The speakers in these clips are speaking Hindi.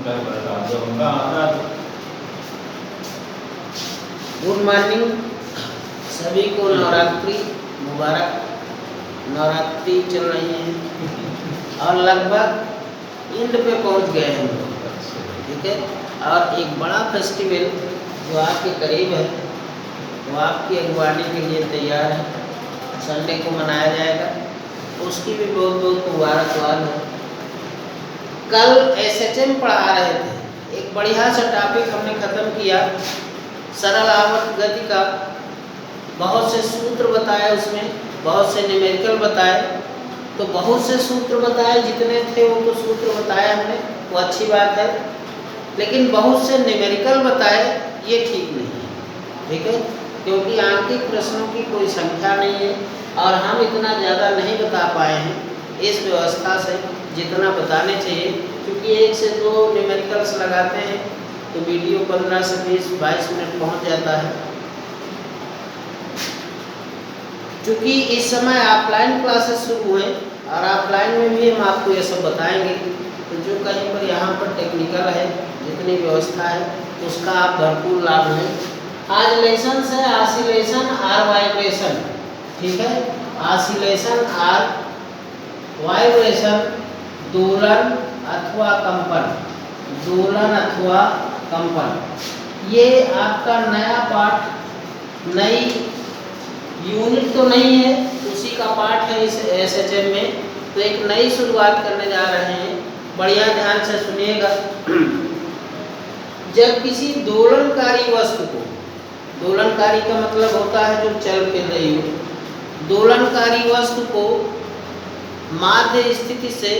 गुड मॉर्निंग सभी को। नवरात्रि मुबारक। नवरात्रि चल रही है और लगभग एंड पे पहुंच गए हैं हम लोग, ठीक है। और एक बड़ा फेस्टिवल जो आपके करीब है वो आपकी अगवानी के लिए तैयार है, संडे को मनाया जाएगा, उसकी भी बहुत बहुत मुबारकबाद है। कल SHM पढ़ा रहे थे, एक बढ़िया सा टॉपिक हमने ख़त्म किया, सरल आवर्त गति का। बहुत से सूत्र बताए उसमें, बहुत से न्यूमेरिकल बताए। तो बहुत से सूत्र बताए, जितने थे वो तो सूत्र बताए हमने, वो अच्छी बात है। लेकिन बहुत से न्यूमेरिकल बताए, ये ठीक नहीं है, ठीक है। क्योंकि आंकिक प्रश्नों की कोई संख्या नहीं है और हम इतना ज़्यादा नहीं बता पाए हैं इस व्यवस्था से जितना बताने चाहिए। क्योंकि 1 से 2 न्यूमेरिकल्स लगाते हैं तो वीडियो 15 से 20-22 मिनट पहुंच जाता है। क्योंकि इस समय ऑफलाइन क्लासेस शुरू हैं और ऑफलाइन में भी हम आपको ये सब बताएंगे। तो जो कहीं पर यहाँ पर टेक्निकल है, जितनी व्यवस्था है, उसका आप भरपूर लाभ लें। आज लेसन है ऑसिलेशन और वाइब्रेशन, ठीक है। ऑसिलेशन और वाइब्रेशन, दोलन अथवा कंपन, दोलन अथवा कंपन, ये आपका नया पाठ, नई यूनिट तो नहीं है, उसी का पाठ है इस SHM में। तो एक नई शुरुआत करने जा रहे हैं, बढ़िया ध्यान से सुनिएगा। जब किसी दोलनकारी वस्तु को, दोलनकारी का मतलब होता है जो चल फिर रही हो, दोलनकारी वस्तु को माध्य स्थिति से,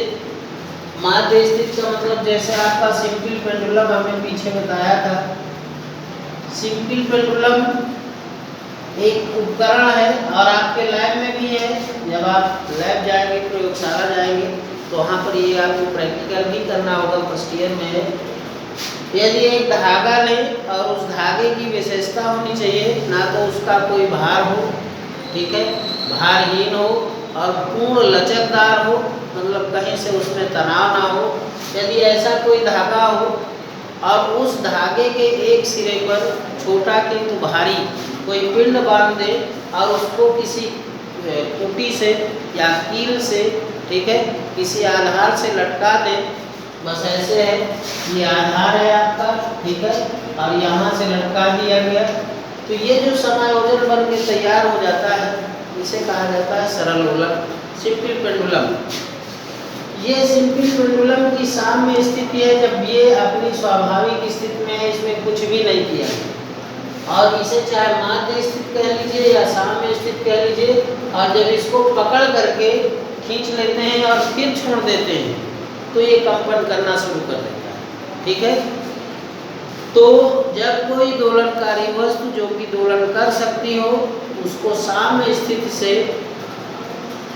माध्य स्थिति का मतलब जैसे आपका सिंपल पेंडुलम हमने पीछे बताया था। सिंपल पेंडुलम एक उपकरण है और आपके लैब में भी है। जब आप लैब जाएंगे, प्रयोगशाला जाएंगे, तो वहाँ पर ये आपको प्रैक्टिकल भी करना होगा, फर्स्ट ईयर में है। यदि एक धागा लें और उस धागे की विशेषता होनी चाहिए, ना तो उसका कोई भार हो, ठीक है, भारहीन हो और पूर्ण लचकदार हो, मतलब कहीं से उसमें तनाव ना हो। यदि ऐसा कोई धागा हो और उस धागे के एक सिरे पर छोटा किंतु भारी कोई पिंड बांध दे और उसको किसी कुटी से या कील से, ठीक है, किसी आधार से लटका दे, बस ऐसे है, ये आधार है आपका, ठीक है, और यहाँ से लटका दिया गया, तो ये जो समायोजन बन के तैयार हो जाता है, इसे कहा जाता है सरल लोलक, सिंपल पेंडुलम। ये सिंपल पेंडुलम की साम्य स्थिति है जब ये अपनी स्वाभाविक स्थिति में है, इसमें कुछ भी नहीं किया, और इसे चाहे माध्य स्थिति कह लीजिए या साम्य स्थिति कह लीजिए, और जब इसको पकड़ करके खींच लेते हैं और फिर छोड़ देते हैं तो ये कंपन करना शुरू कर देता है, ठीक है। तो जब कोई दोलनकारी वस्तु जो कि दोलन कर सकती हो, उसको साम्य स्थिति से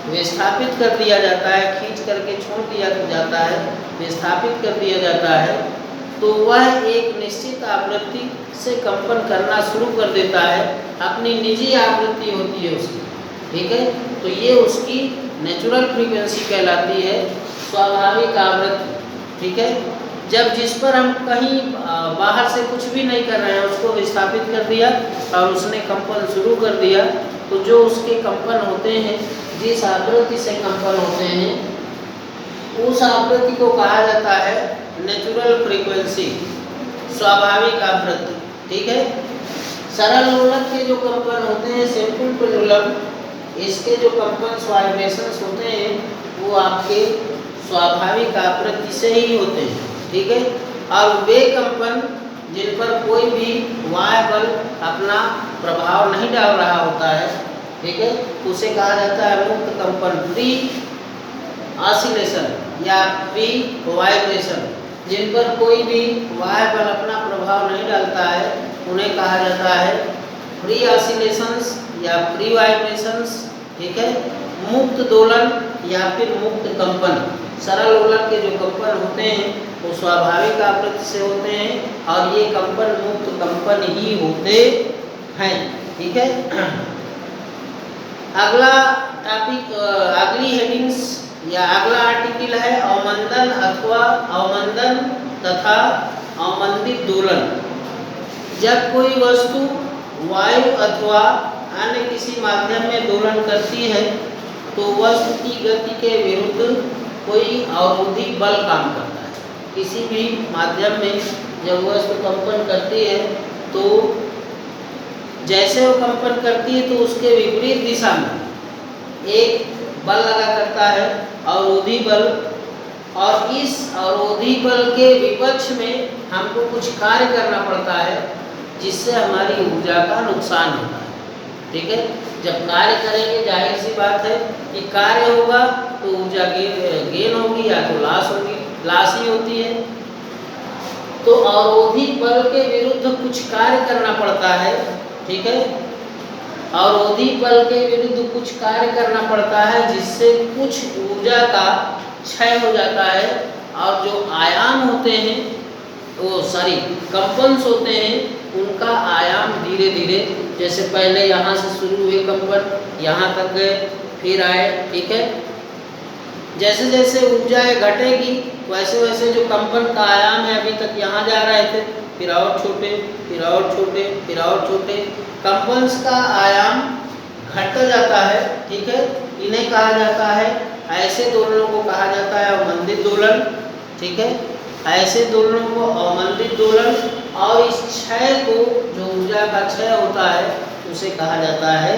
विस्थापित कर दिया जाता है, खींच करके छोड़ दिया जाता है, विस्थापित कर दिया जाता है, तो वह एक निश्चित आवृत्ति से कंपन करना शुरू कर देता है। अपनी निजी आवृत्ति होती है उसकी, ठीक है। तो ये उसकी नेचुरल फ्रीक्वेंसी कहलाती है, स्वाभाविक आवृत्ति, ठीक है। जब जिस पर हम कहीं बाहर से कुछ भी नहीं कर रहे हैं, उसको विस्थापित कर दिया और उसने कंपन शुरू कर दिया, तो जो उसके कंपन होते हैं, जिस आवृत्ति से कंपन होते हैं, उस आवृत्ति को कहा जाता है नेचुरल फ्रीक्वेंसी, स्वाभाविक आवृत्ति, ठीक है। सरल लोलक के जो कंपन होते हैं, सिंपल पेंडुलम, इसके जो कंपन वाइब्रेशंस होते हैं, वो आपके स्वाभाविक आवृत्ति से ही होते हैं, ठीक है। और वे कंपन जिन पर कोई भी वायु बल अपना प्रभाव नहीं डाल रहा होता है, ठीक है, उसे कहा जाता है मुक्त कंपन, फ्री ऑसिलेशन या फ्री वाइब्रेशन। जिन पर कोई भी वायु बल अपना प्रभाव नहीं डालता है, उन्हें कहा जाता है फ्री ऑसिलेशंस या फ्री वाइब्रेशंस, ठीक है। मुक्त दोलन या फिर मुक्त कंपन। सरल लोलक के जो कंपन होते हैं वो स्वाभाविक आवृत्ति से होते हैं और ये कंपन मुक्त कंपन ही होते हैं, ठीक है। अगला टॉपिक, अगली हेडिंग्स या अगला आर्टिकल है अवमंदन अथवा अवमंदन तथा अवमंदित दोलन। जब कोई वस्तु वायु अथवा अन्य किसी माध्यम में दोलन करती है तो वस्तु की गति के विरुद्ध कोई अवरोधी बल काम करता है। किसी भी माध्यम में जब वस्तु कंपन करती है तो जैसे वो कंपन करती है तो उसके विपरीत दिशा में एक बल लगा करता है, अवरोधी बल, और इस अवरोधी बल के विपक्ष में हमको कुछ कार्य करना पड़ता है जिससे हमारी ऊर्जा का नुकसान होता है। ठीक है, जब कार्य करेंगे जाहिर सी बात है कि कार्य होगा तो ऊर्जा गेन होगी या तो लॉस होगी, लॉस ही होती है। तो अवरोधी बल के विरुद्ध कुछ कार्य करना पड़ता है। ठीक है, अवरोधी बल के विरुद्ध कुछ कार्य करना पड़ता है जिससे कुछ ऊर्जा का क्षय हो जाता है और जो आयाम होते हैं वो कंपन्स होते हैं उनका आयाम धीरे धीरे, जैसे पहले यहाँ से शुरू हुए कंपन यहाँ तक गए फिर आए। ठीक है, जैसे जैसे ऊर्जा घटेगी वैसे वैसे जो कंपन का आयाम है अभी तक यहाँ जा रहे थे, फिर और छोटे, फिर और छोटे, फिर और छोटे, कंपन्स का आयाम घटता जाता है। ठीक है, इन्हें कहा जाता है, ऐसे दोलनों को कहा जाता है अवमंदित दोलन। ठीक है, ऐसे दोलनों को अवमंदित दोलन, और इस क्षय को, जो ऊर्जा का क्षय होता है उसे कहा जाता है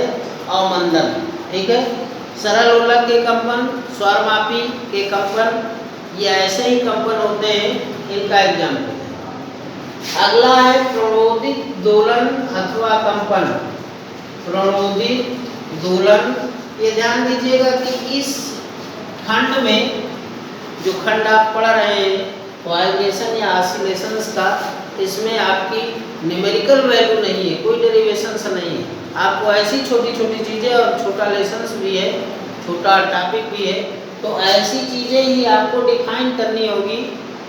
अवमंदन। ठीक है, सरल लोलक के कंपन, स्वरमापी के कंपन, ये ऐसे ही कंपन होते हैं, इनका एग्जाम्पल है। अगला है प्रणोदित दोलन अथवा कंपन। प्रणोदित दोलन, ये ध्यान दीजिएगा कि इस खंड में जो खंड आप पढ़ रहे हैं वाइब्रेशन या ऑसिलेशंस का, इसमें आपकी न्यूमेरिकल वैल्यू नहीं है, कोई डेरिवेशंस नहीं है। आपको ऐसी छोटी छोटी चीज़ें, और छोटा लेसन्स भी है, छोटा टॉपिक भी है, तो ऐसी चीज़ें ही आपको डिफाइन करनी होगी।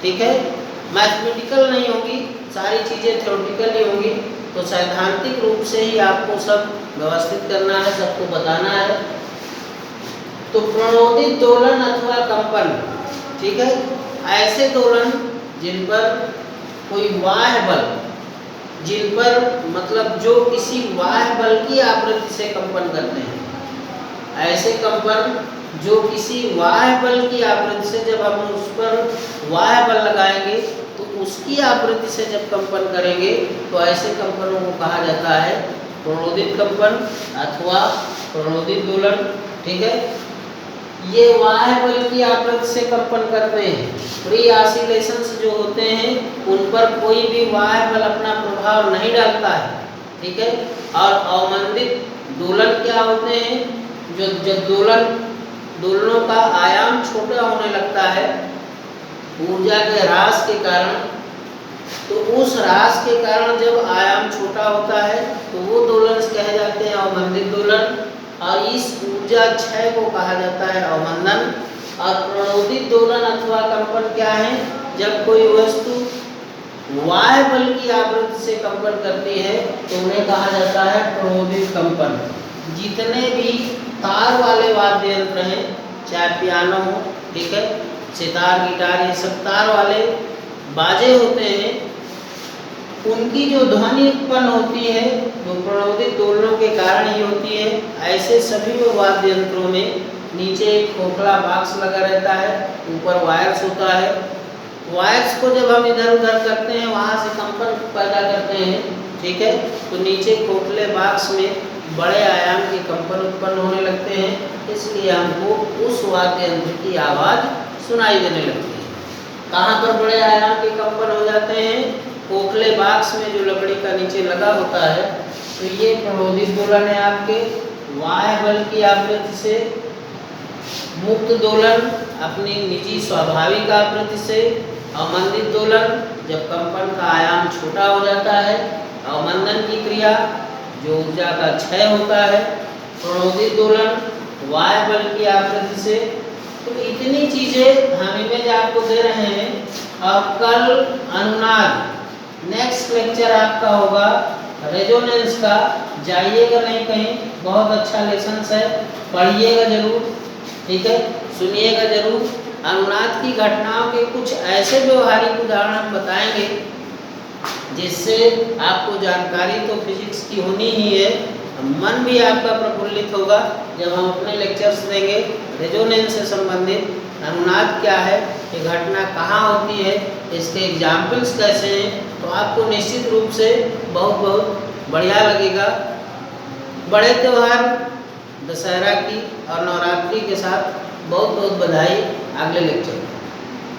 ठीक है, मैथमेटिकल नहीं होगी, सारी चीज़ें थ्योरेटिकल ही होंगी, तो सैद्धांतिक रूप से ही आपको सब व्यवस्थित करना है, सबको बताना है। तो प्रणोदित दोलन अथवा कंपन, ठीक है, ऐसे दोलन जिन पर कोई बाह्य बल, जिन पर मतलब जो किसी बाह्य बल की आवृत्ति से कंपन करते हैं, ऐसे कंपन जो किसी बाह्य बल की आवृत्ति से, जब हम उस पर बाह्य बल लगाएंगे तो उसकी आवृत्ति से जब कंपन करेंगे तो ऐसे कंपनों को कहा जाता है प्रणोदित कंपन अथवा प्रणोदित दोलन। ठीक है, ये बाह्य बल की आवृत्ति से कंपन करते हैं। फ्री ऑसिलेशंस जो होते हैं उन पर कोई भी बाह्य बल अपना प्रभाव नहीं डालता है। ठीक है, और अवमंदित दोलन क्या होते हैं, जो जब दोलनों का आयाम छोटा होने लगता है ऊर्जा के ह्रास के कारण, तो उस ह्रास के कारण जब आयाम छोटा होता है तो वो दोलन कहे जाते हैं अवमंदित दोलन, और इस ऊर्जा क्षय को कहा जाता है अवमंदन। और प्रणोदित दोलन अथवा कंपन क्या है, जब कोई वस्तु बाह्य बल की आवृत्ति से कंपन करती है तो उन्हें कहा जाता है प्रणोदित कंपन। जितने भी तार वाले वाद्य यंत्र हैं, चाहे पियानो हो, ठीक है, सितार, गिटार, ये सब तार वाले बाजे होते हैं, उनकी जो ध्वनि उत्पन्न होती है वो प्रणोदित दोलनों के कारण ही होती है। ऐसे सभी वाद्य यंत्रों में नीचे एक खोखला बॉक्स लगा रहता है, ऊपर वायर्स होता है। वायर्स को जब हम इधर उधर करते हैं वहाँ से कंपन पैदा करते हैं। ठीक है, तो नीचे खोखले बॉक्स में बड़े आयाम के कंपन उत्पन्न होने लगते हैं, इसलिए हमको उस वाद्य यंत्र की आवाज़ सुनाई देने लगती है। कहाँ पर बड़े आयाम के कंपन हो जाते हैं, खोखले बॉक्स में जो लकड़ी का नीचे लगा होता है। तो ये प्रणोदित दोलन है आपके। बाह्य बल की आवृत्ति से मुक्त दोलन अपनी निजी स्वाभाविक आवृत्ति से। अवमंदित दोलन जब कंपन का आयाम छोटा हो जाता है। अवमंदन की क्रिया जो ऊर्जा का क्षय होता है। प्रणोदित दोलन बाह्य बल की आवृत्ति से। तो इतनी चीज़ें हम इमेज आपको दे रहे हैं। अब कल अनुनाद नेक्स्ट लेक्चर आपका होगा रेजोनेंस का। जाइएगा नहीं कहीं, बहुत अच्छा लेसन है, पढ़िएगा जरूर, ठीक है, सुनिएगा जरूर। अनुनाद की घटनाओं के कुछ ऐसे व्यवहारिक उदाहरण हम बताएंगे जिससे आपको जानकारी तो फिजिक्स की होनी ही है, मन भी आपका प्रफुल्लित होगा जब हम अपने लेक्चर्स देंगे। रेजोनेंस से संबंधित अनुनाद क्या है, ये घटना कहाँ होती है, इसके एग्जाम्पल्स कैसे हैं, तो आपको निश्चित रूप से बहुत बहुत बढ़िया लगेगा। बड़े त्यौहार दशहरा की और नवरात्रि के साथ बहुत बहुत बधाई। अगले लेक्चर